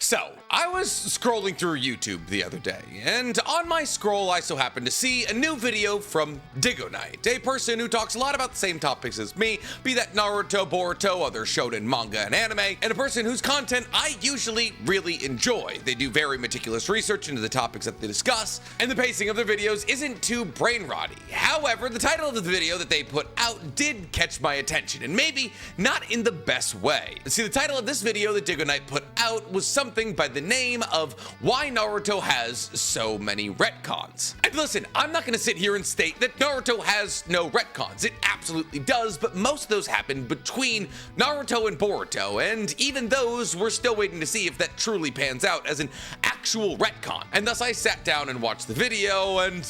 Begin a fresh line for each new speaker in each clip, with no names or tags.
So, I was scrolling through YouTube the other day, and on my scroll I so happened to see a new video from DygoKnight, a person who talks a lot about the same topics as me, be that Naruto, Boruto, other shonen manga and anime, and a person whose content I usually really enjoy. They do very meticulous research into the topics that they discuss, and the pacing of their videos isn't too brain-rotty. However, the title of the video that they put out did catch my attention, and maybe not in the best way. See, the title of this video that DygoKnight put out was something by the name of Why Naruto Has So Many Retcons. And listen, I'm not going to sit here and state that Naruto has no retcons. It absolutely does, but most of those happen between Naruto and Boruto, and even those we're still waiting to see if that truly pans out as an actual retcon. And thus I sat down and watched the video, and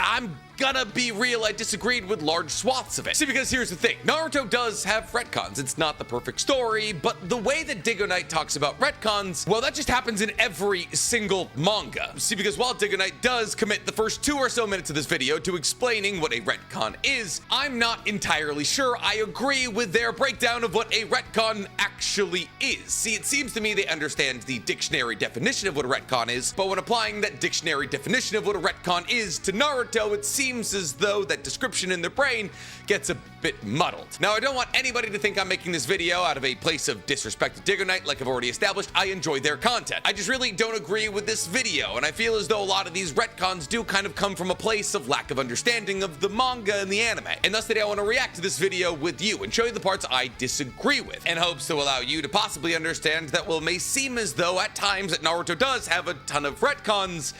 I'm gonna be real, I disagreed with large swaths of it. See, because here's the thing, Naruto does have retcons. It's not the perfect story, but the way that DygoKnight talks about retcons, well, that just happens in every single manga. See, because while DygoKnight does commit the first 2 or so minutes of this video to explaining what a retcon is, I'm not entirely sure I agree with their breakdown of what a retcon actually is. See, it seems to me they understand the dictionary definition of what a retcon is, but when applying that dictionary definition of what a retcon is to Naruto, it seems as though that description in their brain gets a bit muddled. Now, I don't want anybody to think I'm making this video out of a place of disrespect to DygoKnight. Like I've already established, I enjoy their content. I just really don't agree with this video, and I feel as though a lot of these retcons do kind of come from a place of lack of understanding of the manga and the anime. And thus today I want to react to this video with you and show you the parts I disagree with, in hopes to allow you to possibly understand that while it may seem as though at times that Naruto does have a ton of retcons,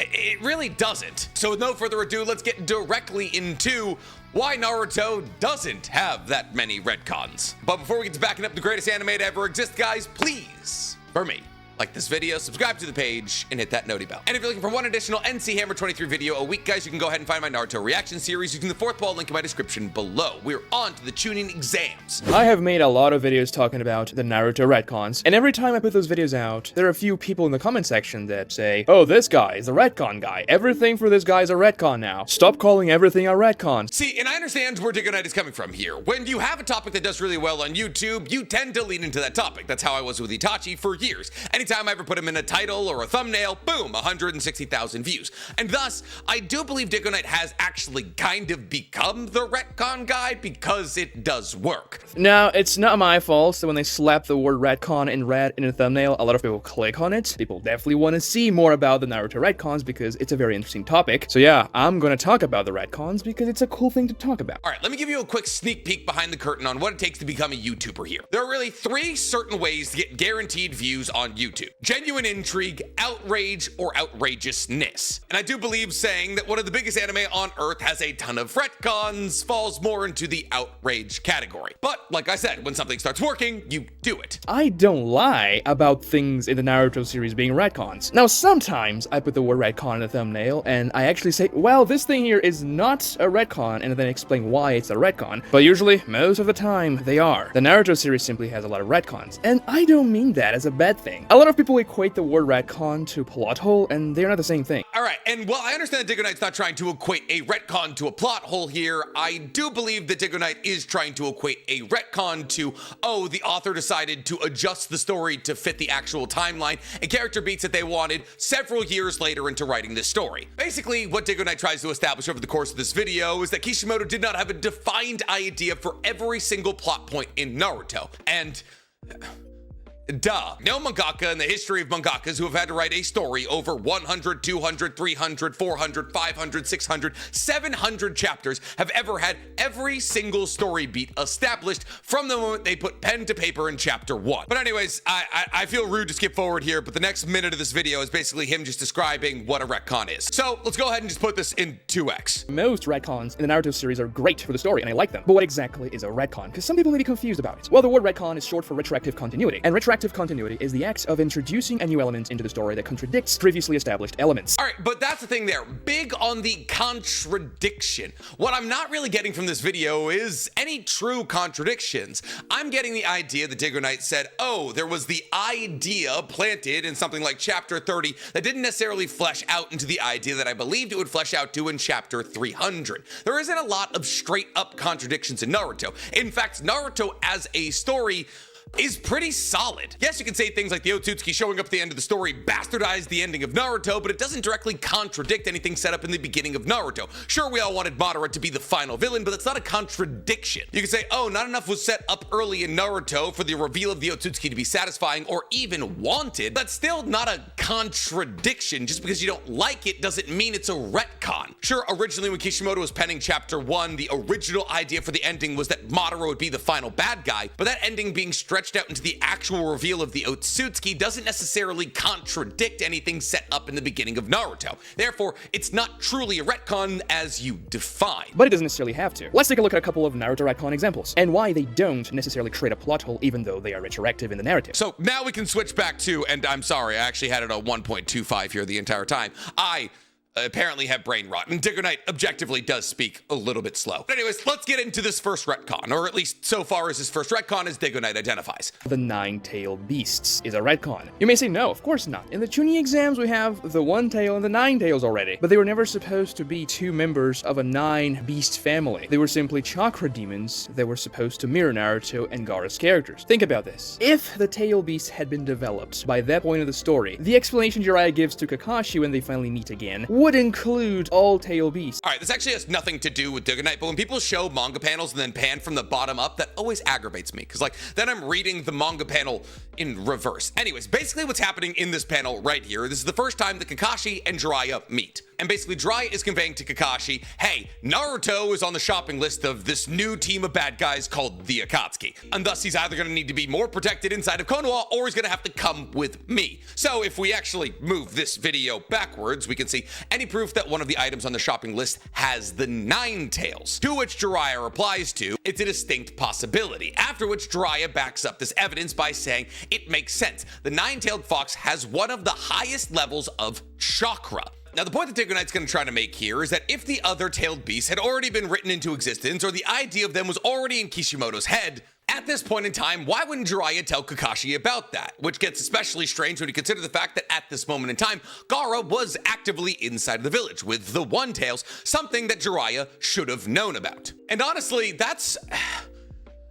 it really doesn't. So with no further ado, let's get directly into why Naruto doesn't have that many retcons. But before we get to backing up the greatest anime to ever exist, guys, please, for me, like this video, subscribe to the page, and hit that noti bell. And if you're looking for one additional NC Hammer 23 video a week, guys, you can go ahead and find my Naruto reaction series using the 4th wall link in my description below. We're on to the tuning exams.
I have made a lot of videos talking about the Naruto retcons, and every time I put those videos out, there are a few people in the comment section that say, oh, this guy is a retcon guy. Everything for this guy is a retcon now. Stop calling everything a retcon.
See, and I understand where DygoKnight is coming from here. When you have a topic that does really well on YouTube, you tend to lean into that topic. That's how I was with Itachi for years. Anytime I ever put him in a title or a thumbnail, boom, 160,000 views. And thus, I do believe DygoKnight has actually kind of become the retcon guy because it does work.
Now, it's not my fault, so when they slap the word retcon in red in a thumbnail, a lot of people click on it. People definitely want to see more about the Naruto retcons because it's a very interesting topic. So yeah, I'm gonna talk about the retcons because it's a cool thing to talk about.
All right, let me give you a quick sneak peek behind the curtain on what it takes to become a YouTuber here. There are really 3 certain ways to get guaranteed views on YouTube: genuine intrigue, outrage, or outrageousness. And I do believe saying that one of the biggest anime on earth has a ton of retcons falls more into the outrage category. But like I said, when something starts working, you do it.
I don't lie about things in the Naruto series being retcons. Now, sometimes I put the word retcon in the thumbnail, and I actually say, well, this thing here is not a retcon, and then explain why it's a retcon. But usually, most of the time, they are. The Naruto series simply has a lot of retcons, and I don't mean that as a bad thing. A lot of people equate the word retcon to plot hole, and they're not the same thing.
All right, and while I understand that DygoKnight's not trying to equate a retcon to a plot hole here, I do believe that DygoKnight is trying to equate a retcon to, oh, the author decided to adjust the story to fit the actual timeline and character beats that they wanted several years later into writing this story. Basically, what DygoKnight tries to establish over the course of this video is that Kishimoto did not have a defined idea for every single plot point in Naruto, and duh. No mangaka in the history of mangakas who have had to write a story over 100, 200, 300, 400, 500, 600, 700 chapters have ever had every single story beat established from the moment they put pen to paper in chapter 1. But anyways, I feel rude to skip forward here, but the next minute of this video is basically him just describing what a retcon is. So let's go ahead and just put this in 2x.
Most retcons in the Naruto series are great for the story, and I like them. But what exactly is a retcon? Because some people may be confused about it. Well, the word retcon is short for retroactive continuity, and retroactive continuity is the act of introducing a new element into the story that contradicts previously established elements.
All right, but that's the thing there. Big on the contradiction. What I'm not really getting from this video is any true contradictions. I'm getting the idea that DygoKnight said, oh, there was the idea planted in something like chapter 30 that didn't necessarily flesh out into the idea that I believed it would flesh out to in chapter 300. There isn't a lot of straight up contradictions in Naruto. In fact, Naruto as a story is pretty solid. Yes, you can say things like the Otsutsuki showing up at the end of the story bastardized the ending of Naruto, but it doesn't directly contradict anything set up in the beginning of Naruto. Sure, we all wanted Madara to be the final villain, but that's not a contradiction. You can say, oh, not enough was set up early in Naruto for the reveal of the Otsutsuki to be satisfying or even wanted. That's still not a contradiction. Just because you don't like it doesn't mean it's a retcon. Sure, originally when Kishimoto was penning chapter 1, the original idea for the ending was that Madara would be the final bad guy, but that ending being stretched out into the actual reveal of the Otsutsuki doesn't necessarily contradict anything set up in the beginning of Naruto. Therefore, it's not truly a retcon as you define.
But it doesn't necessarily have to. Let's take a look at a couple of Naruto retcon examples, and why they don't necessarily create a plot hole even though they are retroactive in the narrative.
So now we can switch back to, and I'm sorry, I actually had it on 1.25 here the entire time. I apparently have brain rot, and DygoKnight objectively does speak a little bit slow. But anyways, let's get into this first retcon, or at least so far as his first retcon as DygoKnight identifies.
The nine-tailed beasts is a retcon. You may say, no, of course not. In the Chunin exams, we have the one tail and the nine tails already, but they were never supposed to be two members of a nine-beast family. They were simply chakra demons that were supposed to mirror Naruto and Gaara's characters. Think about this. If the tail beasts had been developed by that point of the story, the explanation Jiraiya gives to Kakashi when they finally meet again would include all tail beasts.
All right, this actually has nothing to do with DygoKnight, but when people show manga panels and then pan from the bottom up, that always aggravates me, because then I'm reading the manga panel in reverse. Anyways, basically what's happening in this panel right here, this is the first time that Kakashi and Jiraiya meet. And basically Jiraiya is conveying to Kakashi, hey, Naruto is on the shopping list of this new team of bad guys called the Akatsuki. And thus he's either gonna need to be more protected inside of Konoha, or he's gonna have to come with me. So if we actually move this video backwards, we can see any proof that one of the items on the shopping list has the nine tails. To which Jiraiya replies to, it's a distinct possibility. After which Jiraiya backs up this evidence by saying, it makes sense. The nine-tailed fox has one of the highest levels of chakra. Now, the point that DygoKnight's going to try to make here is that if the other tailed beasts had already been written into existence, or the idea of them was already in Kishimoto's head, at this point in time, why wouldn't Jiraiya tell Kakashi about that? Which gets especially strange when you consider the fact that at this moment in time, Gaara was actively inside the village with the One Tails, something that Jiraiya should have known about. And honestly,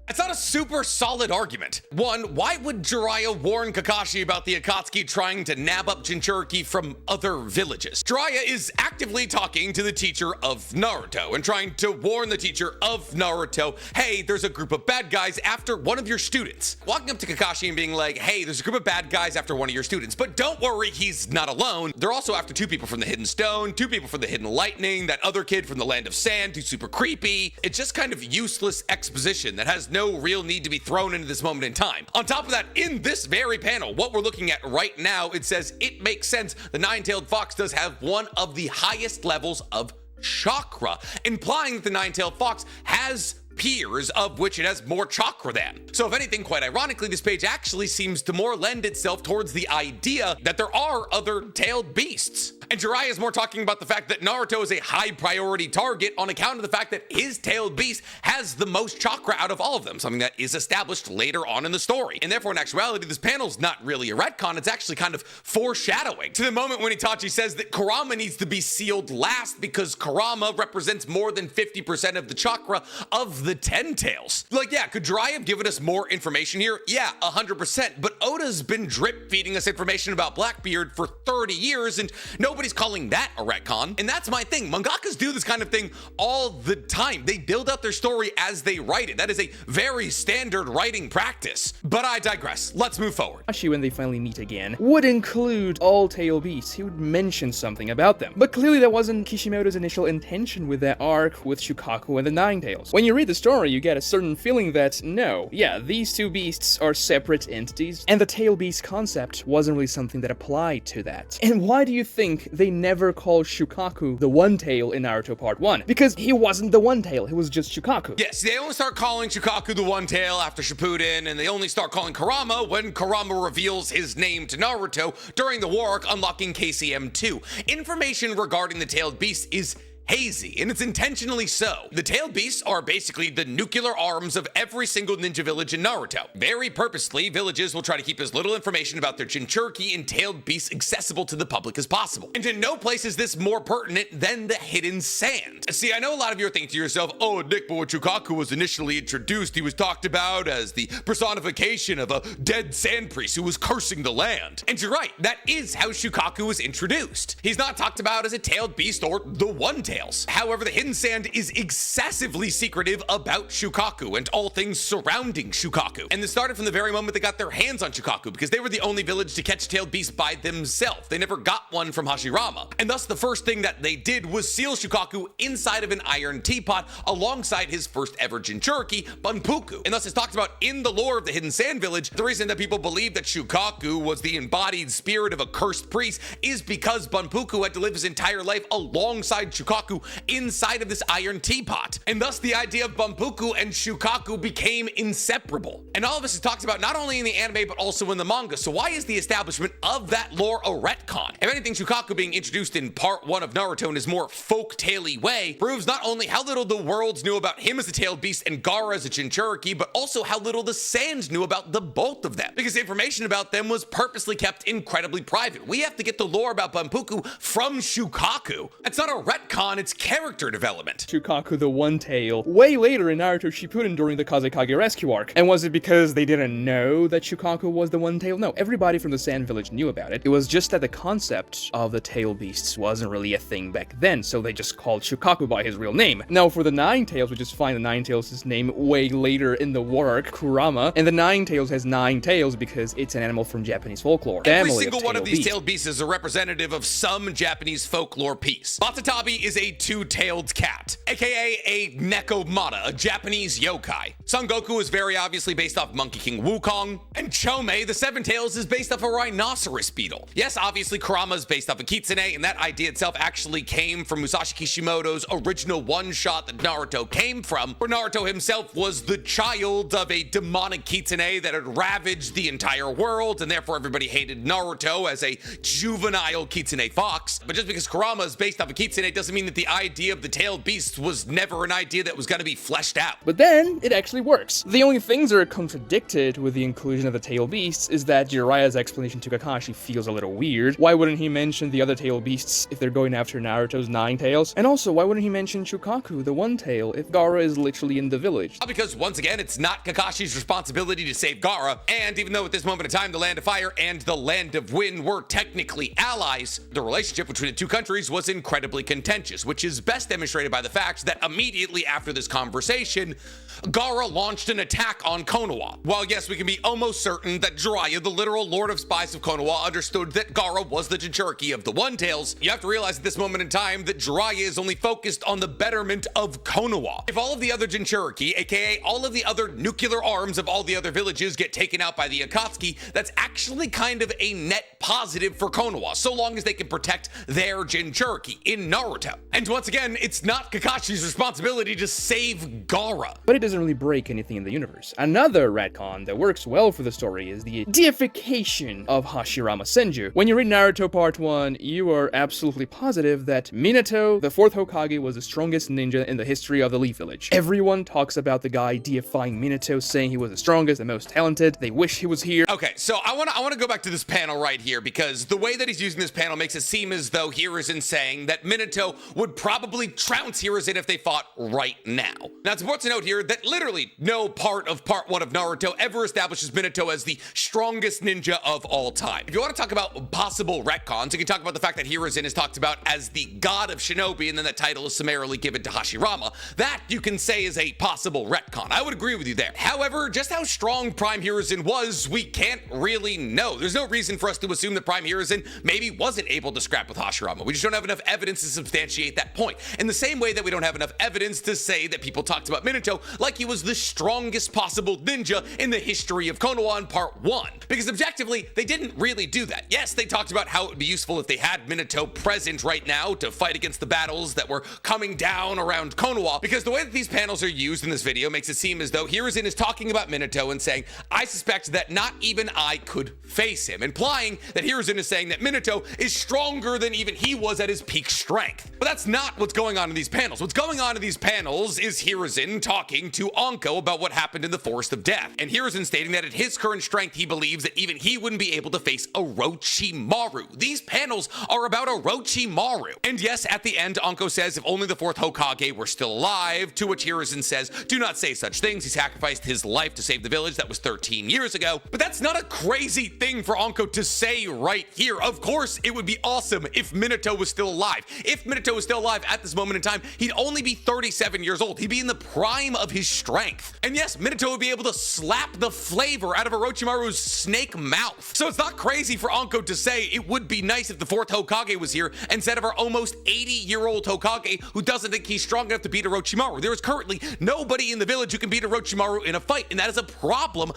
it's not a super solid argument. One, why would Jiraiya warn Kakashi about the Akatsuki trying to nab up Jinchuriki from other villages? Jiraiya is actively talking to the teacher of Naruto and trying to warn the teacher of Naruto, hey, there's a group of bad guys after one of your students. Walking up to Kakashi and being like, hey, there's a group of bad guys after one of your students, but don't worry, he's not alone. They're also after two people from the Hidden Stone, two people from the Hidden Lightning, that other kid from the Land of Sand who's super creepy. It's just kind of useless exposition that has no real need to be thrown into this moment in time. On top of that, in this very panel, what we're looking at right now, it says it makes sense. The nine-tailed fox does have one of the highest levels of chakra, implying that the nine-tailed fox has peers of which it has more chakra than. So if anything, quite ironically, this page actually seems to more lend itself towards the idea that there are other tailed beasts. And Jiraiya is more talking about the fact that Naruto is a high priority target on account of the fact that his tailed beast has the most chakra out of all of them, something that is established later on in the story. And therefore, in actuality, this panel's not really a retcon, it's actually kind of foreshadowing to the moment when Itachi says that Kurama needs to be sealed last because Kurama represents more than 50% of the chakra of the 10 tails. Like, yeah, could Jiraiya have given us more information here? Yeah, 100%, but Oda's been drip feeding us information about Blackbeard for 30 years, and nobody's calling that a retcon. And that's my thing. Mangakas do this kind of thing all the time. They build out their story as they write it. That is a very standard writing practice. But I digress. Let's move forward.
Kakashi, when they finally meet again, would include all tail beasts. He would mention something about them. But clearly that wasn't Kishimoto's initial intention with that arc with Shukaku and the Nine Tails. When you read the story, you get a certain feeling that, no, yeah, these two beasts are separate entities, and the tail beast concept wasn't really something that applied to that. And why do you think they never called Shukaku the One Tail in Naruto Part 1? Because he wasn't the One Tail, he was just Shukaku.
Yes, they only start calling Shukaku the One Tail after Shippuden, and they only start calling Kurama when Kurama reveals his name to Naruto during the war arc unlocking KCM 2. Information regarding the tailed beast is hazy, and it's intentionally so. The tailed beasts are basically the nuclear arms of every single ninja village in Naruto. Very purposely, villages will try to keep as little information about their Jinchuriki and tailed beasts accessible to the public as possible. And in no place is this more pertinent than the hidden sand. See, I know a lot of you are thinking to yourself, oh, Nick, but when Shukaku was initially introduced, he was talked about as the personification of a dead sand priest who was cursing the land. And you're right, that is how Shukaku was introduced. He's not talked about as a tailed beast or the one-tails. However, the hidden sand is excessively secretive about Shukaku and all things surrounding Shukaku. And this started from the very moment they got their hands on Shukaku, because they were the only village to catch tailed beasts by themselves. They never got one from Hashirama. And thus the first thing that they did was seal Shukaku inside of an iron teapot alongside his first ever Jinchuriki, Bunpuku. And thus it's talked about in the lore of the Hidden Sand Village. The reason that people believe that Shukaku was the embodied spirit of a cursed priest is because Bunpuku had to live his entire life alongside Shukaku inside of this iron teapot. And thus the idea of Bunpuku and Shukaku became inseparable. And all of this is talked about not only in the anime but also in the manga. So why is the establishment of that lore a retcon? If anything, Shukaku being introduced in part 1 of Naruto in his more folk-tale-y way proves not only how little the worlds knew about him as a tailed beast and Gaara as a Jinchuriki, but also how little the Sands knew about the both of them, because information about them was purposely kept incredibly private. We have to get the lore about Bunpuku from Shukaku. It's not a retcon, it's character development.
Shukaku the One Tail way later in Naruto Shippuden during the Kazekage rescue arc. And was it because they didn't know that Shukaku was the One Tail? No, everybody from the Sand Village knew about it. It was just that the concept of the tail beasts wasn't really a thing back then, so they just called Shukaku by his real name. Now for the Nine Tails, we just find the Nine Tails' name way later in the war arc, Kurama, and the Nine Tails has 9 tails because it's an animal from Japanese folklore.
Every single one of these tailed beasts is a representative of some Japanese folklore piece. Matatabi is a 2-tailed cat, aka a Nekomata, a Japanese yokai. Son Goku is very obviously based off Monkey King Wukong, and Chomei, the 7 tails, is based off a rhinoceros beetle. Yes, obviously Kurama is based off a kitsune, and that idea itself actually came from Musashi Kishimoto's original one-shot that Naruto came from, where Naruto himself was the child of a demonic kitsune that had ravaged the entire world, and therefore everybody hated Naruto as a juvenile kitsune fox. But just because Kurama is based off a kitsune doesn't mean that the idea of the tailed beasts was never an idea that was going to be fleshed out.
But then, it actually works. The only things that are contradicted with the inclusion of the tailed beasts is that Jiraiya's explanation to Kakashi feels a little weird. Why wouldn't he mention the other tailed beasts if they're going after Naruto's 9 tails? And also, why wouldn't he mention Shukaku, the One Tail, if Gaara is literally in the village?
Because once again, it's not Kakashi's responsibility to save Gaara, and even though at this moment in time the Land of Fire and the Land of Wind were technically allies, the relationship between the two countries was incredibly contentious, which is best demonstrated by the fact that immediately after this conversation, Gaara launched an attack on Konoha. While yes, we can be almost certain that Jiraiya, the literal Lord of Spies of Konoha, understood that Gaara was the Jinchuriki of the One Tails, you have to realize at this moment in time that Jiraiya is only focused on the betterment of Konoha. If all of the other Jinchuriki, aka all of the other nuclear arms of all the other villages, get taken out by the Akatsuki, that's actually kind of a net positive for Konoha, so long as they can protect their Jinchuriki in Naruto. And once again, it's not Kakashi's responsibility to save Gaara.
But it doesn't really break anything in the universe. Another retcon that works well for the story is the deification of Hashirama Senju. When you read Naruto Part 1, you are absolutely positive that Minato, the 4th Hokage, was the strongest ninja in the history of the Leaf Village. Everyone talks about the guy deifying Minato, saying he was the strongest, the most talented. They wish he was here.
Okay, so I want to go back to this panel right here, because the way that he's using this panel makes it seem as though Hiruzen saying that Minato would probably trounce Hiruzen if they fought right now. Now, it's important to note here that literally no part of Part 1 of Naruto ever establishes Minato as the strongest ninja of all time. If you want to talk about possible retcons, you can talk about the fact that Hiruzen is talked about as the god of shinobi, and then that title is summarily given to Hashirama. That you can say is a possible retcon. I would agree with you there. However, just how strong Prime Hiruzen was, we can't really know. There's no reason for us to assume that Prime Hiruzen maybe wasn't able to scrap with Hashirama. We just don't have enough evidence to substantiate that point. In the same way that we don't have enough evidence to say that people talked about Minato like he was the strongest possible ninja in the history of Konoha in Part 1. Because objectively, they didn't really do that. Yes, they talked about how it would be useful if they had Minato present right now to fight against the battles that were coming down around Konoha, because the way that these panels are used in this video makes it seem as though Hiruzen is talking about Minato and saying, I suspect that not even I could face him, implying that Hiruzen is saying that Minato is stronger than even he was at his peak strength. But that's not what's going on in these panels. What's going on in these panels is Hiruzen talking to Anko about what happened in the Forest of Death. And Hiruzen stating that at his current strength, he believes that even he wouldn't be able to face Orochimaru. These panels are about Orochimaru. And yes, at the end, Anko says if only the fourth Hokage were still alive, to which Hiruzen says, do not say such things. He sacrificed his life to save the village. That was 13 years ago. But that's not a crazy thing for Anko to say right here. Of course, it would be awesome if Minato was still alive. If Minato was still alive at this moment in time, he'd only be 37 years old. He'd be in the prime of his strength. And yes, Minato would be able to slap the flavor out of Orochimaru's snake mouth. So it's not crazy for Anko to say it would be nice if the fourth Hokage was here instead of our almost 80-year-old Hokage who doesn't think he's strong enough to beat Orochimaru. There is currently nobody in the village who can beat Orochimaru in a fight, and that is a problem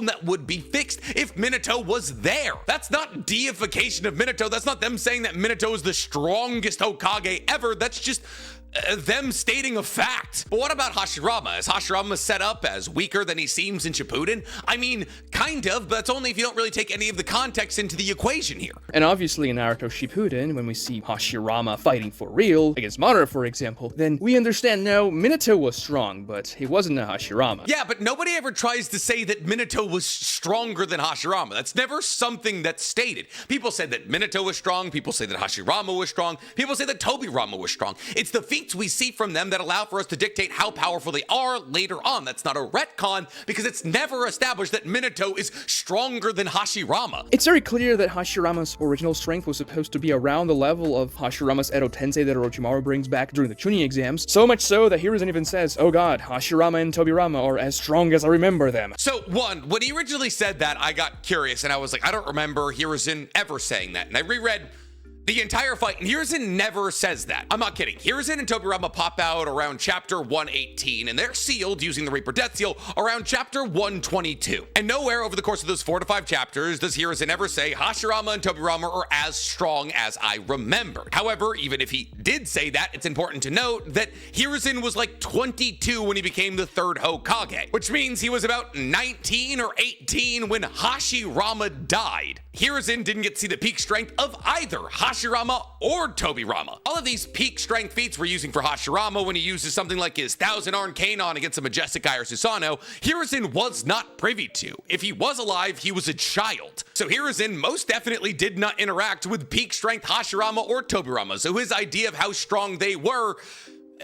that would be fixed if Minato was there. That's not deification of Minato. That's not them saying that Minato is the strongest Hokage ever. That's just them stating a fact. But what about Hashirama? Is Hashirama set up as weaker than he seems in Shippuden? I mean, kind of, but that's only if you don't really take any of the context into the equation here.
And obviously in Naruto Shippuden, when we see Hashirama fighting for real, against Madara for example, then we understand no, Minato was strong, but he wasn't a Hashirama.
Yeah, but nobody ever tries to say that Minato was stronger than Hashirama. That's never something that's stated. People said that Minato was strong, people say that Hashirama was strong, people say that Tobirama was strong. It's the feats we see from them that allow for us to dictate how powerful they are later on. That's not a retcon because it's never established that Minato is stronger than Hashirama.
It's very clear that Hashirama's original strength was supposed to be around the level of Hashirama's Edo Tensei that Orochimaru brings back during the Chunin exams. So much so that Hiruzen even says, oh god, Hashirama and Tobirama are as strong as I remember them.
So one, when he originally said that, I got curious and I was like, I don't remember Hiruzen ever saying that. And I reread the entire fight, and Hiruzen never says that. I'm not kidding. Hiruzen and Tobirama pop out around chapter 118, and they're sealed using the Reaper Death Seal around chapter 122. And nowhere over the course of those 4 to 5 chapters does Hiruzen ever say Hashirama and Tobirama are as strong as I remembered. However, even if he did say that, it's important to note that Hiruzen was like 22 when he became the third Hokage, which means he was about 19 or 18 when Hashirama died. Hiruzen didn't get to see the peak strength of either Hashirama or Tobirama. All of these peak strength feats we're using for Hashirama when he uses something like his 1000-arm Kanon against a Majestic Eye or Susanoo, Hiruzen was not privy to. If he was alive, he was a child. So Hiruzen most definitely did not interact with peak strength Hashirama or Tobirama, so his idea of how strong they were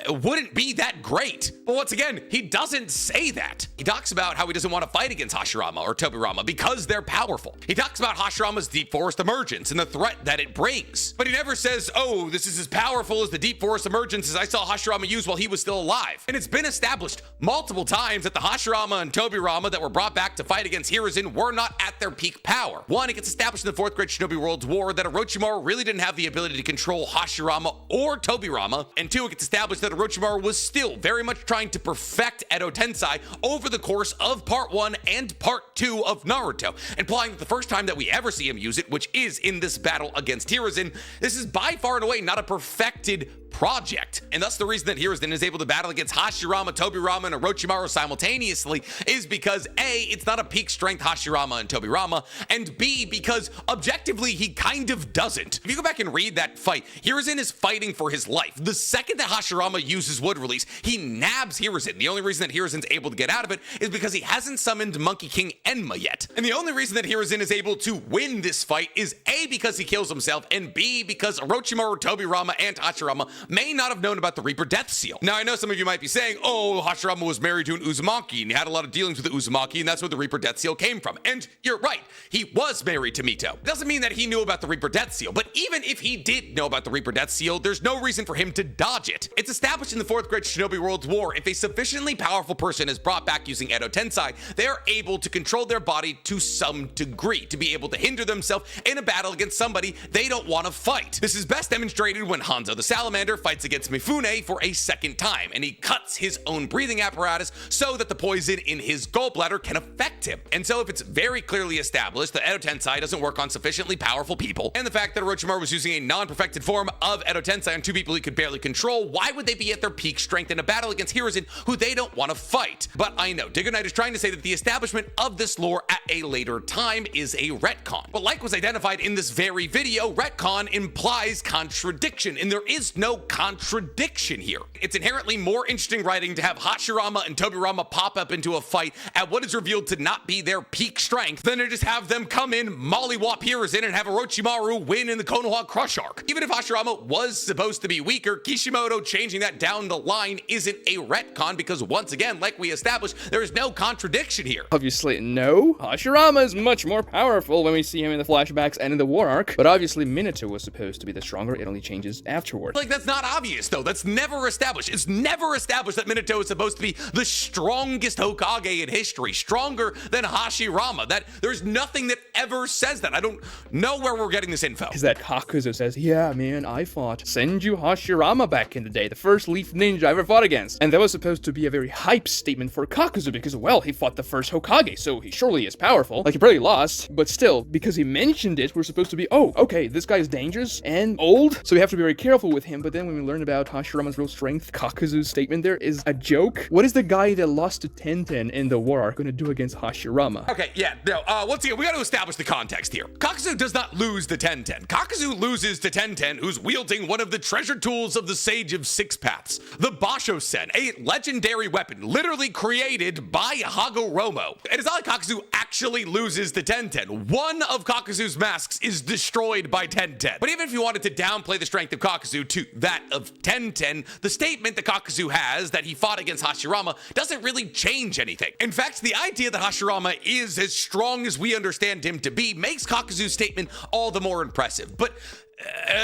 wouldn't be that great. But once again, he doesn't say that. He talks about how he doesn't want to fight against Hashirama or Tobirama because they're powerful. He talks about Hashirama's deep forest emergence and the threat that it brings. But he never says, oh, this is as powerful as the deep forest emergence as I saw Hashirama use while he was still alive. And it's been established multiple times that the Hashirama and Tobirama that were brought back to fight against Hiruzen were not at their peak power. One, it gets established in the 4th Great Shinobi World's War that Orochimaru really didn't have the ability to control Hashirama or Tobirama. And two, it gets established that Orochimaru was still very much trying to perfect Edo Tensei over the course of part 1 and part 2 of Naruto, implying that the first time that we ever see him use it, which is in this battle against Hiruzen, this is by far and away not a perfected project. And thus the reason that Hiruzen is able to battle against Hashirama, Tobirama, and Orochimaru simultaneously is because A, it's not a peak strength Hashirama and Tobirama, and B, because objectively he kind of doesn't. If you go back and read that fight, Hiruzen is fighting for his life. The second that Hashirama uses Wood Release, he nabs Hiruzen. The only reason that Hiruzen's able to get out of it is because he hasn't summoned Monkey King Enma yet. And the only reason that Hiruzen is able to win this fight is A, because he kills himself, and B, because Orochimaru, Tobirama, and Hashirama may not have known about the Reaper Death Seal. Now, I know some of you might be saying, oh, Hashirama was married to an Uzumaki, and he had a lot of dealings with the Uzumaki, and that's where the Reaper Death Seal came from. And you're right, he was married to Mito. Doesn't mean that he knew about the Reaper Death Seal, but even if he did know about the Reaper Death Seal, there's no reason for him to dodge it. It's established in the 4th Great Shinobi World's War, if a sufficiently powerful person is brought back using Edo Tensei, they are able to control their body to some degree, to be able to hinder themselves in a battle against somebody they don't want to fight. This is best demonstrated when Hanzo the Salamander fights against Mifune for a second time, and he cuts his own breathing apparatus so that the poison in his gallbladder can affect him. And so if it's very clearly established that Edo Tensei doesn't work on sufficiently powerful people, and the fact that Orochimaru was using a non-perfected form of Edo Tensei on 2 people he could barely control, why would they be at their peak strength in a battle against Hiruzen who they don't want to fight? But I know, DygoKnight is trying to say that the establishment of this lore at a later time is a retcon. But like was identified in this very video, retcon implies contradiction, and there is no contradiction here. It's inherently more interesting writing to have Hashirama and Tobirama pop up into a fight at what is revealed to not be their peak strength than to just have them come in, mollywop Hiruzen, and have Orochimaru win in the Konoha Crush arc. Even if Hashirama was supposed to be weaker, Kishimoto changing that down the line isn't a retcon because once again, like we established, there is no contradiction here.
Obviously, no. Hashirama is much more powerful when we see him in the flashbacks and in the war arc, but obviously Minato was supposed to be the stronger. It only changes afterward.
Like, that's not obvious, though. That's never established. It's never established that Minato is supposed to be the strongest Hokage in history, stronger than Hashirama. There's nothing that ever says that. I don't know where we're getting this info.
Is that Kakuzu says, yeah, man, I fought Senju Hashirama back in the day, the first Leaf Ninja I ever fought against. And that was supposed to be a very hype statement for Kakuzu because, well, he fought the first Hokage, so he surely is powerful. Like, he probably lost, but still, because he mentioned it, we're supposed to be, oh, okay, this guy is dangerous and old, so we have to be very careful with him. But then when we learn about Hashirama's real strength, Kakuzu's statement there is a joke. What is the guy that lost to Tenten in the war arc going to do against Hashirama?
Okay, yeah, no, once again, we got to establish the context here. Kakuzu does not lose to Tenten. Kakuzu loses to Tenten, who's wielding one of the treasure tools of the Sage of Six Paths, the Basho-sen, a legendary weapon literally created by Hagoromo. And it's not like Kakuzu actually loses to Tenten. One of Kakuzu's masks is destroyed by Tenten. But even if you wanted to downplay the strength of Kakuzu to that of Tenten, the statement that Kakuzu has that he fought against Hashirama doesn't really change anything. In fact, the idea that Hashirama is as strong as we understand him to be makes Kakuzu's statement all the more impressive. But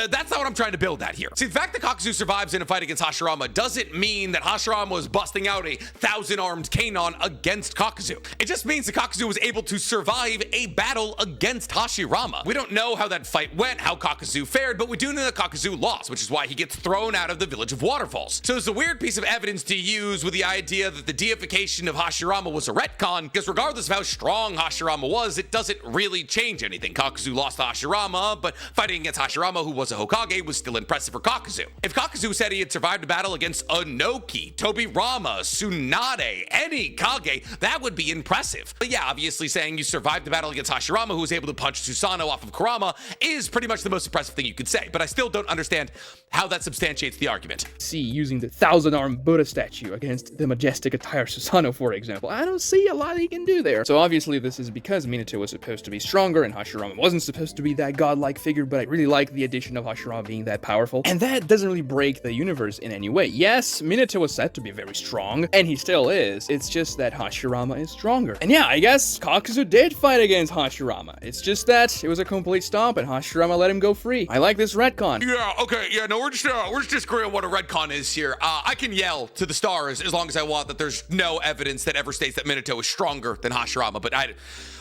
that's not what I'm trying to build at here. See, the fact that Kakuzu survives in a fight against Hashirama doesn't mean that Hashirama was busting out a 1,000-armed Kanon against Kakuzu. It just means that Kakuzu was able to survive a battle against Hashirama. We don't know how that fight went, how Kakuzu fared, but we do know that Kakuzu lost, which is why he gets thrown out of the Village of Waterfalls. So it's a weird piece of evidence to use with the idea that the deification of Hashirama was a retcon, because regardless of how strong Hashirama was, it doesn't really change anything. Kakuzu lost to Hashirama, but fighting against Hashirama, who was a Hokage, was still impressive for Kakuzu. If Kakuzu said he had survived a battle against Inoki, Tobirama, Tsunade, any Kage, that would be impressive. But yeah, obviously saying you survived the battle against Hashirama, who was able to punch Susanoo off of Kurama, is pretty much the most impressive thing you could say. But I still don't understand how that substantiates the argument.
See, using the 1,000-armed Buddha statue against the majestic attire Susanoo, for example, I don't see a lot he can do there. So obviously this is because Minato was supposed to be stronger and Hashirama wasn't supposed to be that godlike figure, but I really like the addition of Hashirama being that powerful. And that doesn't really break the universe in any way. Yes, Minato was said to be very strong, and he still is. It's just that Hashirama is stronger. And yeah, I guess Kakuzu did fight against Hashirama. It's just that it was a complete stomp and Hashirama let him go free. I like this retcon.
Yeah, okay, yeah, no, we're just disagreeing on what a retcon is here. I can yell to the stars as long as I want that there's no evidence that ever states that Minato is stronger than Hashirama, but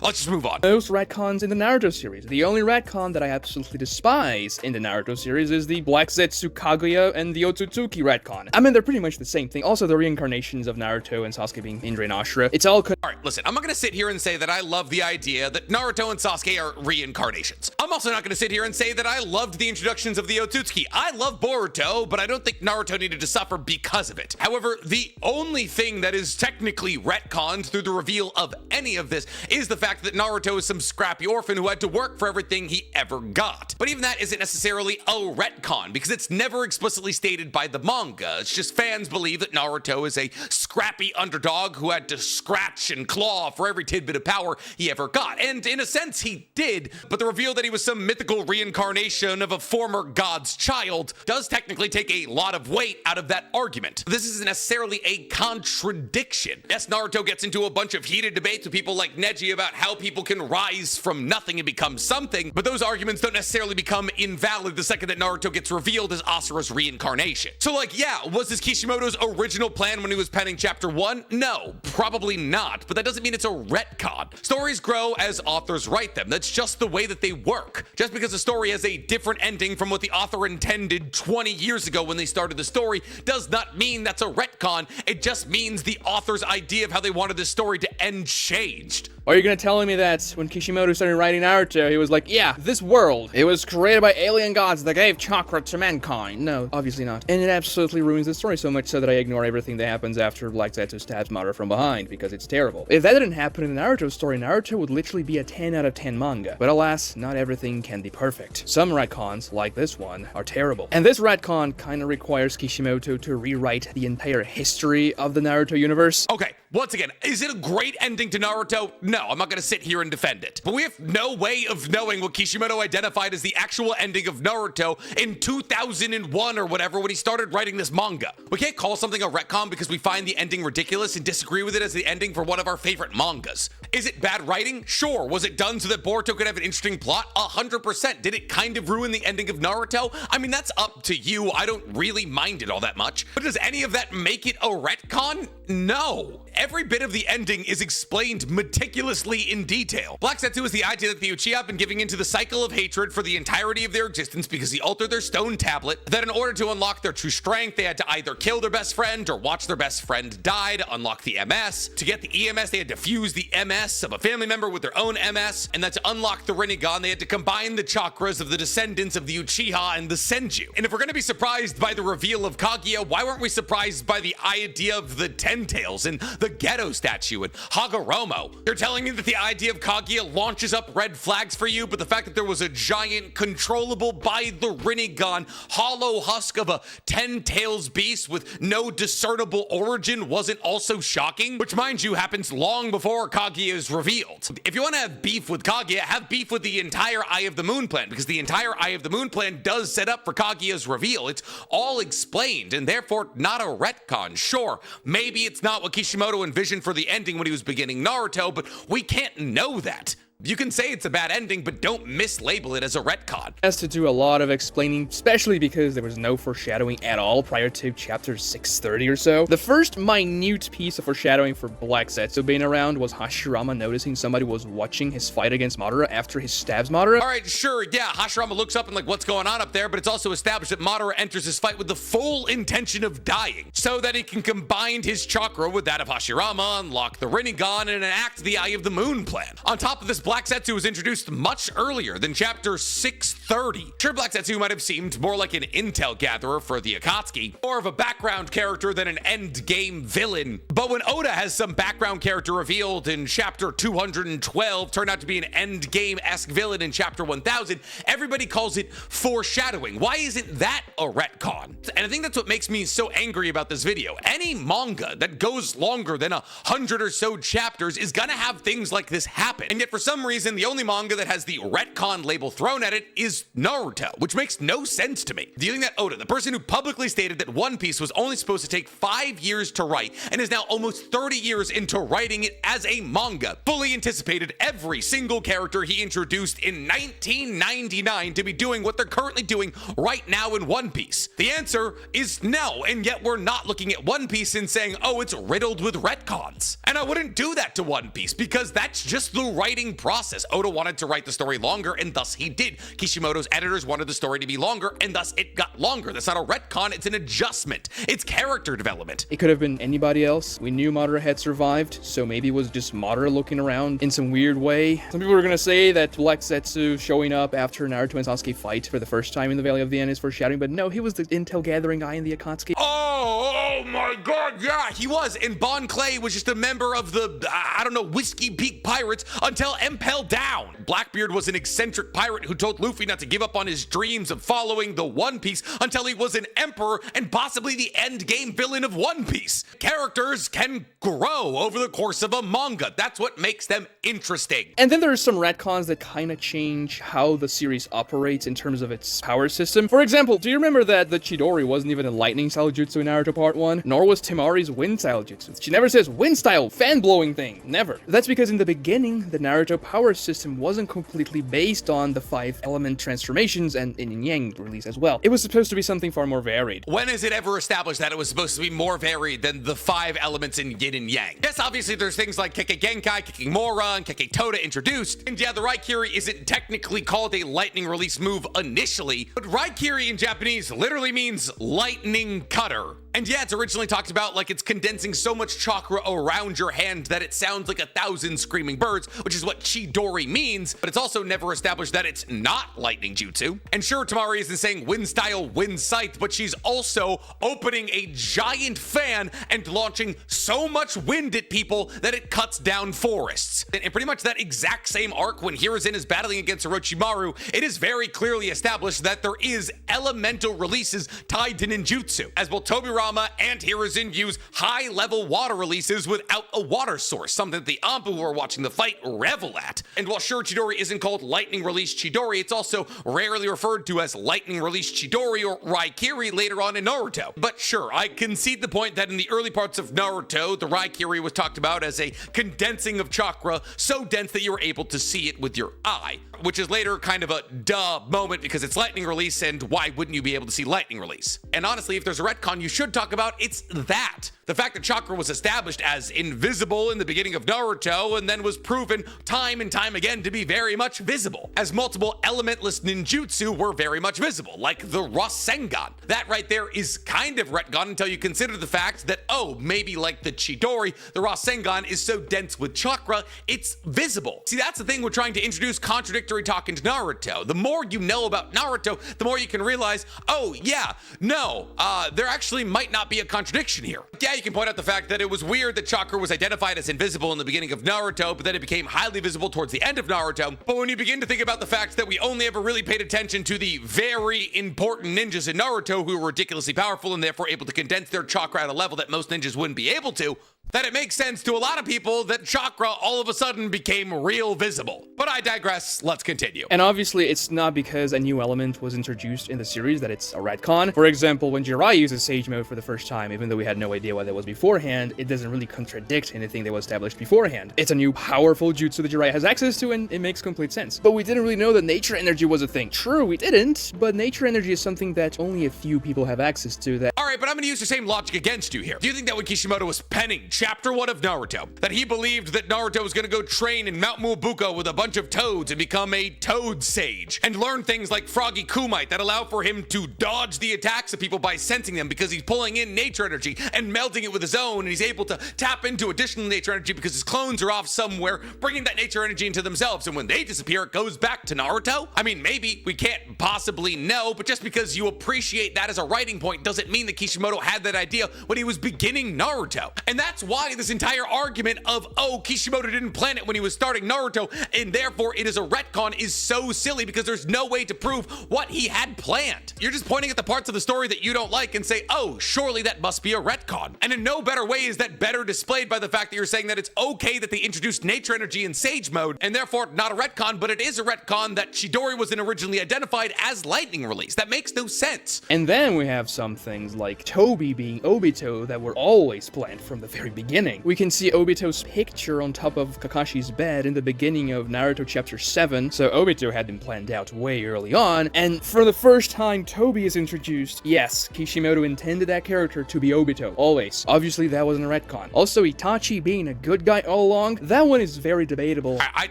let's just move on.
Most retcons in the Naruto series. The only retcon that I absolutely despise in the Naruto series is the Black Zetsu Kaguya and the Otsutsuki retcon. I mean, they're pretty much the same thing. Also, the reincarnations of Naruto and Sasuke being Indra and Ashura. It's all
Alright, listen, I'm not gonna sit here and say that I love the idea that Naruto and Sasuke are reincarnations. I'm also not gonna sit here and say that I loved the introductions of the Otsutsuki. I love Boruto, but I don't think Naruto needed to suffer because of it. However, the only thing that is technically retconned through the reveal of any of this is the fact that Naruto is some scrappy orphan who had to work for everything he ever got. But even that isn't necessarily a retcon because it's never explicitly stated by the manga. It's just fans believe that Naruto is a scrappy underdog who had to scratch and claw for every tidbit of power he ever got. And in a sense, he did, but the reveal that he was some mythical reincarnation of a former god's child does technically take a lot of weight out of that argument. This isn't necessarily a contradiction. Yes, Naruto gets into a bunch of heated debates with people like Neji about how people can rise from nothing and become something, but those arguments don't necessarily become invalid the second that Naruto gets revealed as Asura's reincarnation. So like, yeah, was this Kishimoto's original plan when he was penning chapter 1? No, probably not, but that doesn't mean it's a retcon. Stories grow as authors write them. That's just the way that they work. Just because a story has a different ending from what the author intended 20 years ago when they started the story does not mean that's a retcon. It just means the author's idea of how they wanted this story to end changed.
Are you gonna tell me that when Kishimoto started writing Naruto, he was like, yeah, this world, it was created by by alien gods that gave chakra to mankind. No, obviously not. And it absolutely ruins the story so much so that I ignore everything that happens after Black Zetsu stabs Madara from behind, because it's terrible. If that didn't happen in the Naruto story, Naruto would literally be a 10 out of 10 manga. But alas, not everything can be perfect. Some retcons, like this one, are terrible. And this retcon kinda requires Kishimoto to rewrite the entire history of the Naruto universe.
Okay, once again, is it a great ending to Naruto? No, I'm not gonna sit here and defend it. But we have no way of knowing what Kishimoto identified as the actual ending of Naruto in 2001 or whatever when he started writing this manga. We can't call something a retcon because we find the ending ridiculous and disagree with it as the ending for one of our favorite mangas. Is it bad writing? Sure. Was it done so that Boruto could have an interesting plot? 100%. Did it kind of ruin the ending of Naruto? I mean, that's up to you. I don't really mind it all that much. But does any of that make it a retcon? No. Every bit of the ending is explained meticulously in detail. Black Zetsu is the idea that the Uchiha have been giving into the cycle of hatred for the entirety of their existence because he altered their stone tablet, that in order to unlock their true strength, they had to either kill their best friend or watch their best friend die to unlock the MS. To get the EMS, they had to fuse the MS of a family member with their own MS, and that to unlock the Rinnegan, they had to combine the chakras of the descendants of the Uchiha and the Senju. And if we're gonna be surprised by the reveal of Kaguya, why weren't we surprised by the idea of the Ten Tails and the Ghetto statue and Hagoromo? You're telling me that the idea of Kaguya launches up red flags for you, but the fact that there was a giant, controllable by the Rinnegan, hollow husk of a Ten Tails beast with no discernible origin wasn't also shocking? Which, mind you, happens long before Kaguya is revealed. If you want to have beef with Kaguya, have beef with the entire Eye of the Moon plan, because the entire Eye of the Moon plan does set up for Kaguya's reveal. It's all explained, and therefore not a retcon. Sure, maybe it's not what Kishimoto envisioned for the ending when he was beginning Naruto, but we can't know that. You can say it's a bad ending, but don't mislabel it as a retcon.
Has to do a lot of explaining, especially because there was no foreshadowing at all prior to chapter 630 or so. The first minute piece of foreshadowing for Black Zetsu being around was Hashirama noticing somebody was watching his fight against Madara after he stabs Madara.
All right, sure, yeah, Hashirama looks up and like, what's going on up there? But it's also established that Madara enters his fight with the full intention of dying, so that he can combine his chakra with that of Hashirama, unlock the Rinnegan, and enact the Eye of the Moon plan. On top of this, Black Zetsu was introduced much earlier than chapter 630. Sure, Black Zetsu might have seemed more like an intel gatherer for the Akatsuki, more of a background character than an endgame villain. But when Oda has some background character revealed in chapter 212 turned out to be an endgame-esque villain in chapter 1000, everybody calls it foreshadowing. Why isn't that a retcon? And I think that's what makes me so angry about this video. Any manga that goes longer than 100 or so chapters is gonna have things like this happen. And yet for some reason, the only manga that has the retcon label thrown at it is Naruto, which makes no sense to me. Do you think that Oda, the person who publicly stated that One Piece was only supposed to take 5 years to write and is now almost 30 years into writing it as a manga, fully anticipated every single character he introduced in 1999 to be doing what they're currently doing right now in One Piece? The answer is no, and yet we're not looking at One Piece and saying, oh, it's riddled with retcons. And I wouldn't do that to One Piece because that's just the writing process. Oda wanted to write the story longer, and thus he did. Kishimoto's editors wanted the story to be longer, and thus it got longer. That's not a retcon, it's an adjustment. It's character development.
It could have been anybody else. We knew Madara had survived, so maybe it was just Madara looking around in some weird way. Some people are gonna say that Black Zetsu showing up after Naruto and Sasuke fight for the first time in the Valley of the End is foreshadowing, but no, he was the intel gathering guy in the Akatsuki.
Oh my god, yeah, he was. And Bon Clay was just a member of the, I don't know, Whiskey Peak Pirates until Impel Down. Blackbeard was an eccentric pirate who told Luffy not to give up on his dreams of following the One Piece until he was an emperor and possibly the endgame villain of One Piece. Characters can grow over the course of a manga. That's what makes them interesting.
And then there are some retcons that kind of change how the series operates in terms of its power system. For example, do you remember that the Chidori wasn't even a lightning style jutsu in Naruto Part 1? Nor was Temari's wind style jutsu. She never says wind style, fan blowing thing. Never. That's because in the beginning, the Naruto power system wasn't completely based on the 5 element transformations and Yin and Yang release as well. It was supposed to be something far more varied.
When is it ever established that it was supposed to be more varied than the 5 elements in Yin and Yang? Yes, obviously there's things like Kekkei Genkai, Kekkei Mora, and Kekkei Toda introduced. And yeah, the Raikiri isn't technically called a lightning release move initially, but Raikiri in Japanese literally means lightning cutter. And yeah, it's originally talked about like it's condensing so much chakra around your hand that it sounds like 1,000 screaming birds, which is what Chidori means, but it's also never established that it's not lightning jutsu. And sure, Tamari isn't saying wind style, wind scythe, but she's also opening a giant fan and launching so much wind at people that it cuts down forests. And pretty much that exact same arc when Hiruzen is battling against Orochimaru, it is very clearly established that there is elemental releases tied to ninjutsu, as both Tobirama and Hiruzen use high-level water releases without a water source, something that the Anpu who are watching the fight revel at. And while sure Chidori isn't called lightning release Chidori, it's also rarely referred to as lightning release Chidori or Raikiri later on in Naruto. But sure, I concede the point that in the early parts of Naruto, the Raikiri was talked about as a condensing of chakra so dense that you were able to see it with your eye, which is later kind of a duh moment because it's lightning release, and why wouldn't you be able to see lightning release? And honestly, if there's a retcon you should talk about, it's that. The fact that chakra was established as invisible in the beginning of Naruto and then was proven time and time again to be very much visible, as multiple elementless ninjutsu were very much visible, like the Rasengan. That right there is kind of retcon until you consider the fact that, oh, maybe like the Chidori, the Rasengan is so dense with chakra, it's visible. See, that's the thing with trying to introduce contradictory talk into Naruto. The more you know about Naruto, the more you can realize, oh yeah, no, there actually might not be a contradiction here. Yeah, you can point out the fact that it was weird that chakra was identified as invisible in the beginning of Naruto, but then it became highly visible towards the end of Naruto. But when you begin to think about the fact that we only ever really paid attention to the very important ninjas in Naruto who were ridiculously powerful and therefore able to condense their chakra at a level that most ninjas wouldn't be able to, that it makes sense to a lot of people that chakra all of a sudden became real visible. But I digress, let's continue.
And obviously, it's not because a new element was introduced in the series that it's a retcon. For example, when Jiraiya uses Sage Mode for the first time, even though we had no idea what that was beforehand, it doesn't really contradict anything that was established beforehand. It's a new powerful jutsu that Jiraiya has access to, and it makes complete sense. But we didn't really know that nature energy was a thing. True, we didn't, but nature energy is something that only a few people have access to. That.
Alright, but I'm gonna use the same logic against you here. Do you think that when Kishimoto was penning Chapter 1 of Naruto, that he believed that Naruto was gonna go train in Mount Mubuko with a bunch of toads and become a toad sage, and learn things like Froggy Kumite that allow for him to dodge the attacks of people by sensing them because he's pulling in nature energy and melding it with his own, and he's able to tap into additional nature energy because his clones are off somewhere, bringing that nature energy into themselves, and when they disappear, it goes back to Naruto? I mean, maybe, we can't possibly know, but just because you appreciate that as a writing point doesn't mean that Kishimoto had that idea when he was beginning Naruto. And that's why this entire argument of, oh, Kishimoto didn't plan it when he was starting Naruto, and therefore it is a retcon, is so silly because there's no way to prove what he had planned. You're just pointing at the parts of the story that you don't like and say, oh, surely that must be a retcon. And in no better way is that better displayed by the fact that you're saying that it's okay that they introduced nature energy in Sage Mode, and therefore not a retcon, but it is a retcon that Chidori wasn't originally identified as lightning release. That makes no sense.
And then we have some things like Tobi being Obito that were always planned from the very beginning. We can see Obito's picture on top of Kakashi's bed in the beginning of Naruto chapter 7, so Obito had been planned out way early on, and for the first time Tobi is introduced, yes, Kishimoto intended that character to be Obito, always. Obviously that wasn't a retcon. Also, Itachi being a good guy all along, that one is very debatable.
I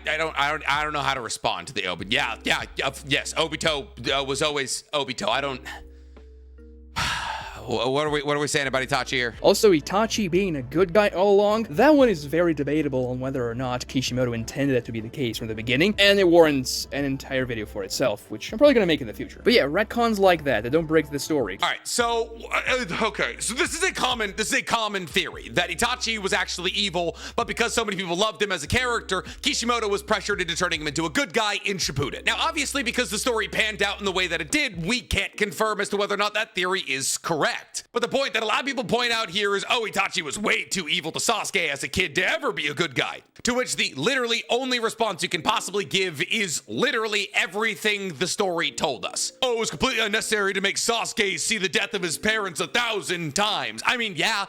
don't know how to respond to the Obito. Yes, Obito was always Obito. I don't... What are we saying about Itachi here?
Also, Itachi being a good guy all along, that one is very debatable on whether or not Kishimoto intended that to be the case from the beginning, and it warrants an entire video for itself, which I'm probably gonna make in the future. But yeah, retcons like that don't break the story.
All right, so okay, so this is a common theory that Itachi was actually evil, but because so many people loved him as a character, Kishimoto was pressured into turning him into a good guy in Shippuden. Now, obviously, because the story panned out in the way that it did, we can't confirm as to whether or not that theory is correct. But the point that a lot of people point out here is, oh, Itachi was way too evil to Sasuke as a kid to ever be a good guy. To which the literally only response you can possibly give is literally everything the story told us. Oh, it was completely unnecessary to make Sasuke see the death of his parents 1,000 times. I mean, yeah,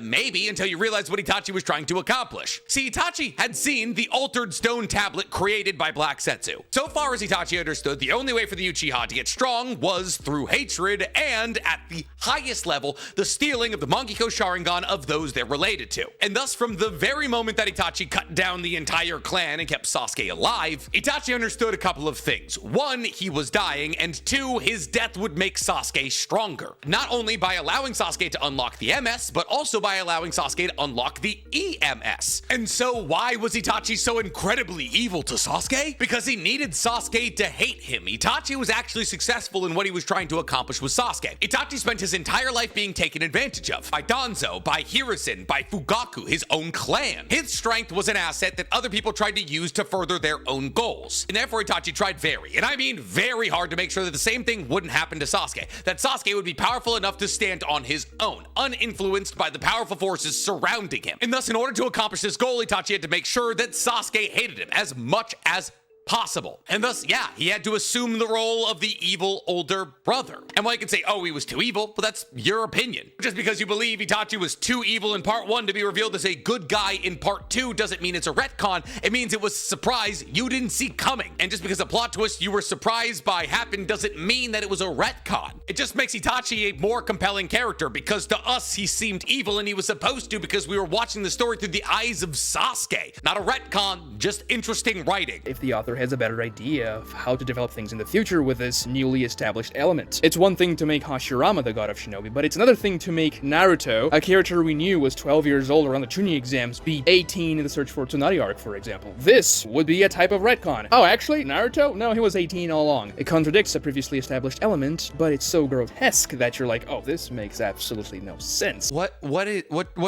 maybe, until you realize what Itachi was trying to accomplish. See, Itachi had seen the altered stone tablet created by Black Setsu. So far as Itachi understood, the only way for the Uchiha to get strong was through hatred, and at the highest level, the stealing of the Mangekyo Sharingan of those they're related to. And thus, from the very moment that Itachi cut down the entire clan and kept Sasuke alive, Itachi understood a couple of things. One, he was dying, and two, his death would make Sasuke stronger. Not only by allowing Sasuke to unlock the MS, but also by allowing Sasuke to unlock the EMS. And so why was Itachi so incredibly evil to Sasuke? Because he needed Sasuke to hate him. Itachi was actually successful in what he was trying to accomplish with Sasuke. Itachi spent his entire life being taken advantage of by Danzo, by Hiruzen, by Fugaku, his own clan. His strength was an asset that other people tried to use to further their own goals. And therefore Itachi tried very, and I mean very hard, to make sure that the same thing wouldn't happen to Sasuke. That Sasuke would be powerful enough to stand on his own, uninfluenced by the powerful forces surrounding him. And thus, in order to accomplish this goal, Itachi had to make sure that Sasuke hated him as much as possible. And thus, yeah, he had to assume the role of the evil older brother. And while you can say, oh, he was too evil, well, that's your opinion. Just because you believe Itachi was too evil in part 1 to be revealed as a good guy in part 2 doesn't mean it's a retcon. It means it was a surprise you didn't see coming. And just because a plot twist you were surprised by happened doesn't mean that it was a retcon. It just makes Itachi a more compelling character, because to us he seemed evil, and he was supposed to because we were watching the story through the eyes of Sasuke. Not a retcon, just interesting writing.
If the author has a better idea of how to develop things in the future with this newly established element. It's one thing to make Hashirama the god of shinobi, but it's another thing to make Naruto, a character we knew was 12 years old around the Chunin exams, be 18 in the Search for Tsunade arc, for example. This would be a type of retcon. Oh, actually, Naruto? No, he was 18 all along. It contradicts a previously established element, but it's so grotesque that you're like, oh, this makes absolutely no sense.
What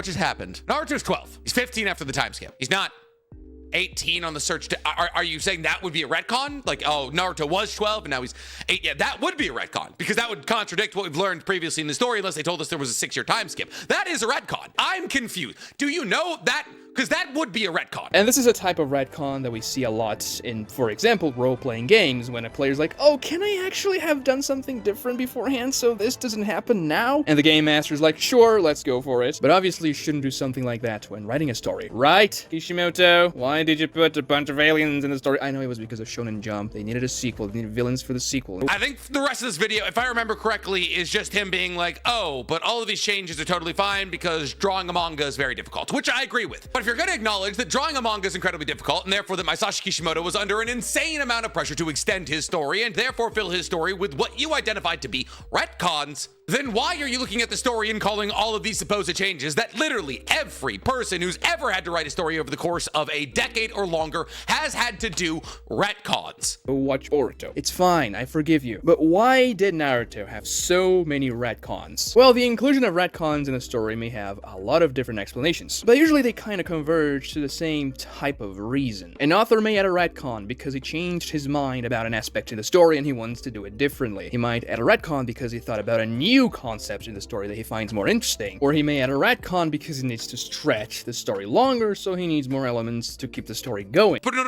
just happened? Naruto's 12. He's 15 after the time skip. He's not 18 on the search to, are you saying that would be a retcon? Like, oh, Naruto was 12 and now he's 8. Yeah, that would be a retcon, because that would contradict what we've learned previously in the story, unless they told us there was a 6-year time skip. That is a retcon. I'm confused. Do you know that? Because that would be a retcon.
And this is a type of retcon that we see a lot in, for example, role-playing games, when a player's like, oh, can I actually have done something different beforehand so this doesn't happen now? And the game master's like, sure, let's go for it. But obviously you shouldn't do something like that when writing a story. Right, Kishimoto? Why did you put a bunch of aliens in the story? I know it was because of Shonen Jump. They needed a sequel. They needed villains for the sequel.
I think the rest of this video, if I remember correctly, is just him being like, oh, but all of these changes are totally fine because drawing a manga is very difficult, which I agree with. But if you're going to acknowledge that drawing a manga is incredibly difficult, and therefore that Masashi Kishimoto was under an insane amount of pressure to extend his story and therefore fill his story with what you identified to be retcons, then why are you looking at the story and calling all of these supposed changes that literally every person who's ever had to write a story over the course of a decade or longer has had to do retcons?
Watch Boruto. It's fine, I forgive you. But why did Naruto have so many retcons? Well, the inclusion of retcons in a story may have a lot of different explanations, but usually they kind of converge to the same type of reason. An author may add a retcon because he changed his mind about an aspect in the story and he wants to do it differently. He might add a retcon because he thought about a new concept in the story that he finds more interesting. Or he may add a retcon because he needs to stretch the story longer, so he needs more elements to keep the story going.
But no,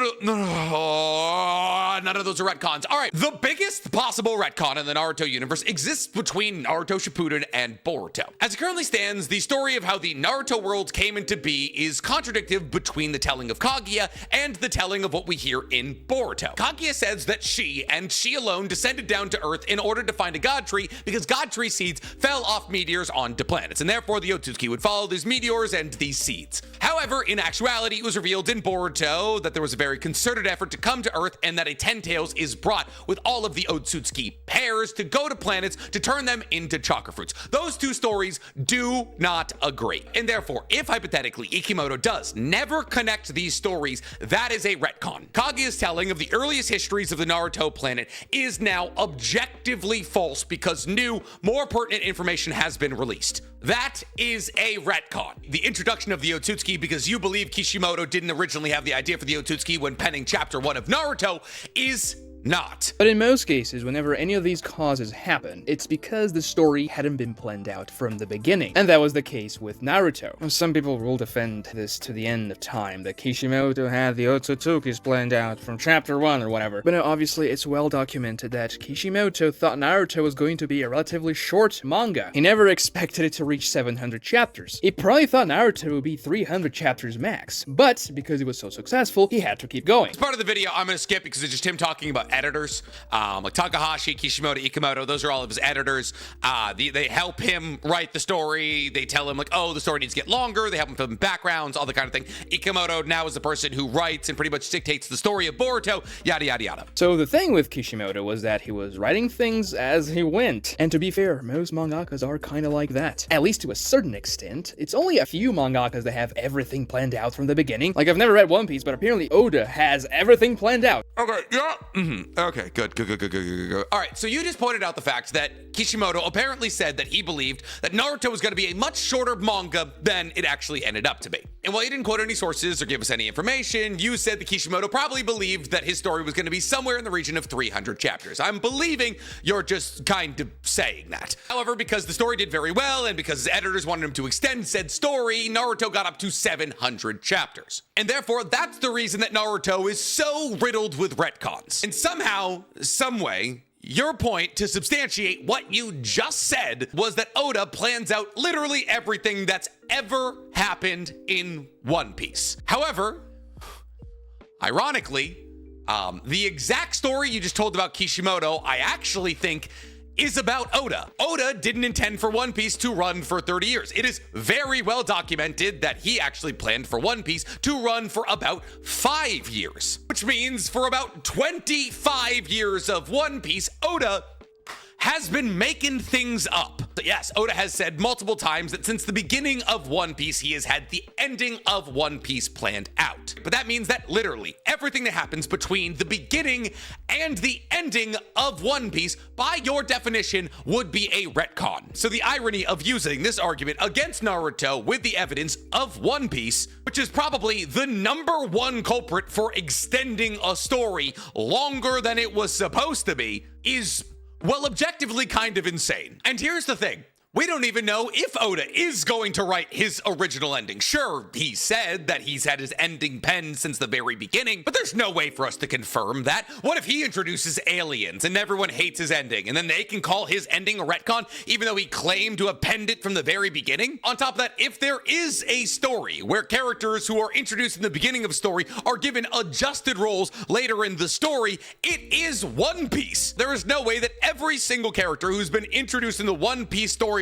none of those are retcons. All right, the biggest possible retcon in the Naruto universe exists between Naruto Shippuden and Boruto. As it currently stands, the story of how the Naruto world came into be is contradictive between the telling of Kaguya and the telling of what we hear in Boruto. Kaguya says that she, and she alone, descended down to Earth in order to find a god tree, because god tree seeds fell off meteors onto planets, and therefore the Otsutsuki would follow these meteors and these seeds. However, in actuality, it was revealed in Boruto that there was a very concerted effort to come to Earth, and that a Ten Tails is brought with all of the Otsutsuki pairs to go to planets to turn them into chakra fruits. Those two stories do not agree, and therefore, if hypothetically Ikimoto does never connect these stories, that is a retcon. Kaguya's telling of the earliest histories of the Naruto planet is now objectively false because new, more pertinent information has been released. That is a retcon. The introduction of the Otsutsuki because you believe Kishimoto didn't originally have the idea for the Otsutsuki when penning chapter 1 of Naruto is not.
But in most cases, whenever any of these causes happen, it's because the story hadn't been planned out from the beginning. And that was the case with Naruto. Some people will defend this to the end of time, that Kishimoto had the Otsutsukis planned out from chapter 1 or whatever. But no, obviously it's well documented that Kishimoto thought Naruto was going to be a relatively short manga. He never expected it to reach 700 chapters. He probably thought Naruto would be 300 chapters max. But because it was so successful, he had to keep going.
As part of the video, I'm gonna skip because it's just him talking about editors, like Takahashi, Kishimoto, Ikamoto. Those are all of his editors. They help him write the story. They tell him like, oh, the story needs to get longer. They help him fill in backgrounds, all the kind of thing. Ikamoto now is the person who writes and pretty much dictates the story of Boruto, yada, yada, yada.
So the thing with Kishimoto was that he was writing things as he went. And to be fair, most mangakas are kind of like that. At least to a certain extent. It's only a few mangakas that have everything planned out from the beginning. Like, I've never read One Piece, but apparently Oda has everything planned out.
Okay, yeah. Okay, good. All right, so you just pointed out the fact that Kishimoto apparently said that he believed that Naruto was going to be a much shorter manga than it actually ended up to be. And while you didn't quote any sources or give us any information, you said that Kishimoto probably believed that his story was going to be somewhere in the region of 300 chapters. I'm believing you're just kind of saying that. However, because the story did very well and because his editors wanted him to extend said story, Naruto got up to 700 chapters. And therefore, that's the reason that Naruto is so riddled with retcons. And somehow, someway, your point to substantiate what you just said was that Oda plans out literally everything that's ever happened in One Piece. However, ironically, the exact story you just told about Kishimoto, I actually think is about Oda. Oda didn't intend for One Piece to run for 30 years. It is very well documented that he actually planned for One Piece to run for about 5 years, which means for about 25 years of One Piece, Oda has been making things up. Yes, Oda has said multiple times that since the beginning of One Piece, he has had the ending of One Piece planned out. But that means that literally everything that happens between the beginning and the ending of One Piece, by your definition, would be a retcon. So the irony of using this argument against Naruto with the evidence of One Piece, which is probably the #1 culprit for extending a story longer than it was supposed to be, is, well, objectively kind of insane. And here's the thing. We don't even know if Oda is going to write his original ending. Sure, he said that he's had his ending penned since the very beginning, but there's no way for us to confirm that. What if he introduces aliens and everyone hates his ending, and then they can call his ending a retcon, even though he claimed to have penned it from the very beginning? On top of that, if there is a story where characters who are introduced in the beginning of a story are given adjusted roles later in the story, it is One Piece. There is no way that every single character who's been introduced in the One Piece storyline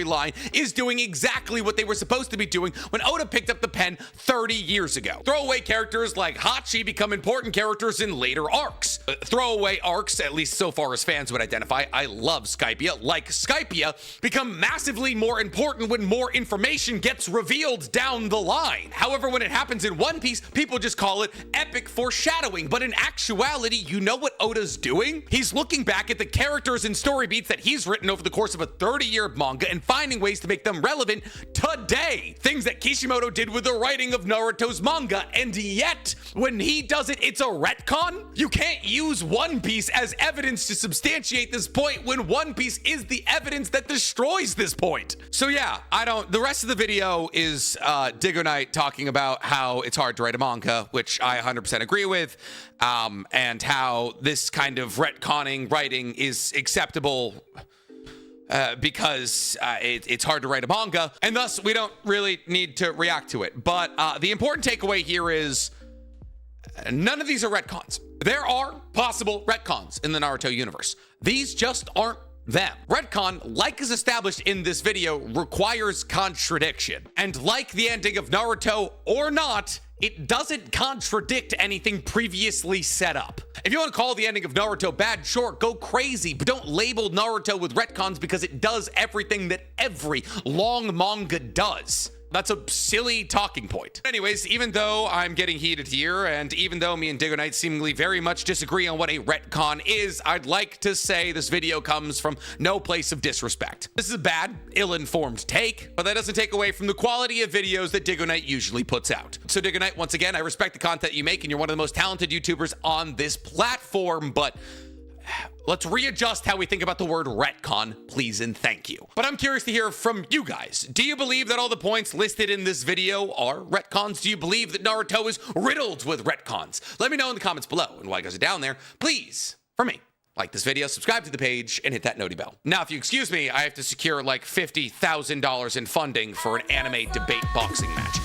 is doing exactly what they were supposed to be doing when Oda picked up the pen 30 years ago. Throwaway characters like Hachi become important characters in later arcs. Throwaway arcs, at least so far as fans would identify, I love Skypiea, like Skypiea, become massively more important when more information gets revealed down the line. However, when it happens in One Piece, people just call it epic foreshadowing. But in actuality, you know what Oda's doing? He's looking back at the characters and story beats that he's written over the course of a 30-year manga and finding ways to make them relevant today. Things that Kishimoto did with the writing of Naruto's manga, and yet, when he does it, it's a retcon? You can't use One Piece as evidence to substantiate this point when One Piece is the evidence that destroys this point. So yeah, the rest of the video is DygoKnight talking about how it's hard to write a manga, which I 100% agree with, and how this kind of retconning writing is acceptable because it's hard to write a manga, and thus we don't really need to react to it. But the important takeaway here is none of these are retcons. There are possible retcons in the Naruto universe. These just aren't them. Retcon, like is established in this video, requires contradiction. And like the ending of Naruto or not, it doesn't contradict anything previously set up. If you want to call the ending of Naruto bad, sure, go crazy, but don't label Naruto with retcons because it does everything that every long manga does. That's a silly talking point. Anyways, even though I'm getting heated here, and even though me and DygoKnight seemingly very much disagree on what a retcon is, I'd like to say this video comes from no place of disrespect. This is a bad, ill-informed take, but that doesn't take away from the quality of videos that DygoKnight usually puts out. So DygoKnight, once again, I respect the content you make, and you're one of the most talented YouTubers on this platform, but let's readjust how we think about the word retcon, please and thank you. But I'm curious to hear from you guys. Do you believe that all the points listed in this video are retcons? Do you believe that Naruto is riddled with retcons? Let me know in the comments below. And while you guys are down there, please, for me, like this video, subscribe to the page, and hit that noti bell. Now, if you excuse me, I have to secure like $50,000 in funding for an anime debate boxing match.